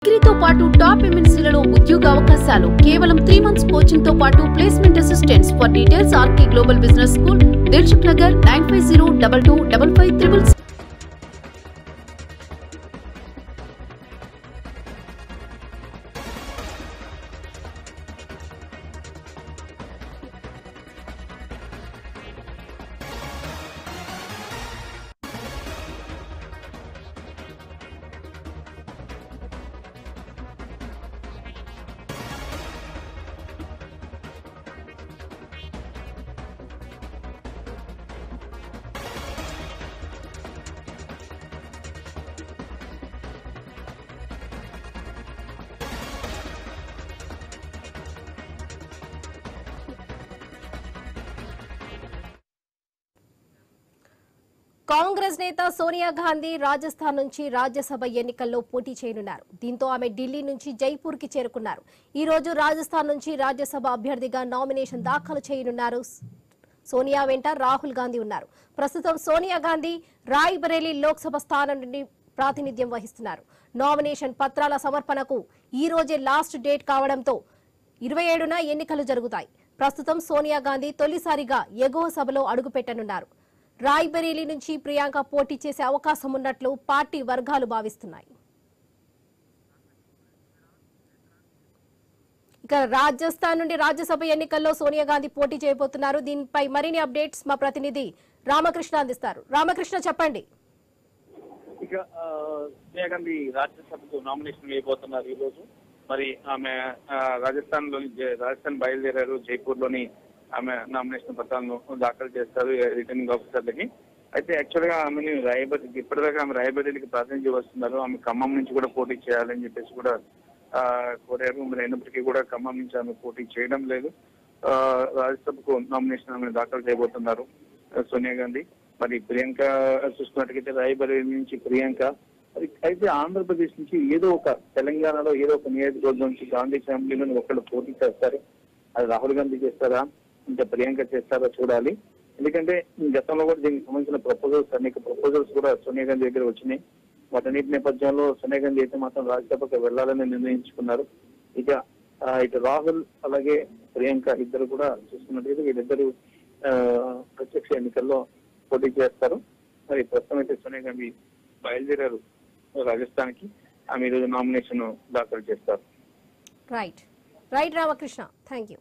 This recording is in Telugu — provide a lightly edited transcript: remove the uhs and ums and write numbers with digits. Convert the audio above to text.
డిగ్రీతో పాటు టాప్ ఎంఎన్సీలలో ఉద్యోగ అవకాశాలు కేవలం 3 months కోచింగ్ తో పాటు placement assistants. For details RK Global Business School, Dilsukh Nagar 9502255566. Congress నేత సోనియా గాంధీ రాజస్థాన్ నుంచి రాజ్యసభ ఎన్నికల్లో పోటీ చేయనున్నారు. దీంతో ఆమె ఢిల్లీ నుంచి జైపూర్ కి చేరుకున్నారు. ఈ రోజు రాజస్థాన్ నుంచి రాజ్యసభ అభ్యర్థిగా నామినేషన్ దాఖలు చేయనున్నారు. సోనియా వెంట రాహుల్ గాంధీ ఉన్నారు. ప్రస్తుతం సోనియా గాంధీ రాయ్బరేలీ లోక్సభ స్థానం నుండి ప్రాతినిధ్యం వహిస్తున్నారు. నామినేషన్ పత్రాల సమర్పణకు ఈ రోజే లాస్ట్ డేట్ కావడంతో 27న ఎన్నికలు జరుగుతాయి. ప్రస్తుతం సోనియా గాంధీ తొలిసారిగా ఎగువ సభలో అడుగుపెట్టనున్నారు. రాయ్బరేలీ నుంచి ప్రియాంక పోటీ చేసే అవకాశం ఉన్నట్లు పార్టీ వర్గాలు భావిస్తున్నాయి. ఇక రాజస్థాన్ నుండి రాజ్యసభ ఎన్నికల్లో సోనియా గాంధీ పోటీ చేయబోతున్నారు. దీనిపై మరిన్ని అప్డేట్స్ మా ప్రతినిధి రామకృష్ణ అందిస్తారు. రామకృష్ణ, చెప్పండి. ఇక సోనియా గాంధీ రాజ్యసభకు నామినేషన్ వేయబోతున్నారు ఈ రోజు. మరి ఆమె రాజస్థాన్ బయలుదేరారు. జైపూర్ లోని ఆమె నామినేషన్ పత్రాలను దాఖలు చేస్తారు రిటర్నింగ్ ఆఫీసర్లకి. అయితే యాక్చువల్ గా ఆమెని ఇప్పటిదాకా ఆమె రాయబరేలీకి ప్రాతినిధ్యం వస్తున్నారు. ఆమె ఖమ్మం నుంచి కూడా పోటీ చేయాలని చెప్పేసి కూడా కోరారు. మరి అయినప్పటికీ కూడా ఖమ్మం నుంచి ఆమె పోటీ చేయడం లేదు. రాజ్యసభకు నామినేషన్ ఆమె దాఖలు చేయబోతున్నారు సోనియా గాంధీ. మరి ప్రియాంక చూసుకున్నట్టుగైతే రాయబరేలీ నుంచి ప్రియాంక, అయితే ఆంధ్రప్రదేశ్ నుంచి ఏదో ఒక తెలంగాణలో ఏదో ఒక నియోజకవర్గం నుంచి గాంధీ ఫ్యామిలీలో ఒకళ్ళు పోటీ చేస్తారు. అది రాహుల్ గాంధీ చేస్తారా, ఇంకా ప్రియాంక చేస్తారా చూడాలి. ఎందుకంటే గతంలో కూడా దీనికి సంబంధించిన అనేక ప్రపోజల్స్ కూడా సోనియా గాంధీ దగ్గర వచ్చినాయి. వాటన్నిటి నేపథ్యంలో సోనియా గాంధీ అయితే మాత్రం రాజ్యసభకు వెళ్లాలని నిర్ణయించుకున్నారు. ఇక ఇటు రాహుల్ అలాగే ప్రియాంక ఇద్దరు కూడా చూసుకున్నట్లయితే వీళ్ళిద్దరు ప్రత్యక్ష ఎన్నికల్లో పోటీ చేస్తారు. మరి ప్రస్తుతం అయితే సోనియా గాంధీ బయలుదేరారు రాజస్థాన్ కి. ఆమె ఈరోజు నామినేషన్ దాఖలు చేస్తారు. Right Ramakrishna, thank you.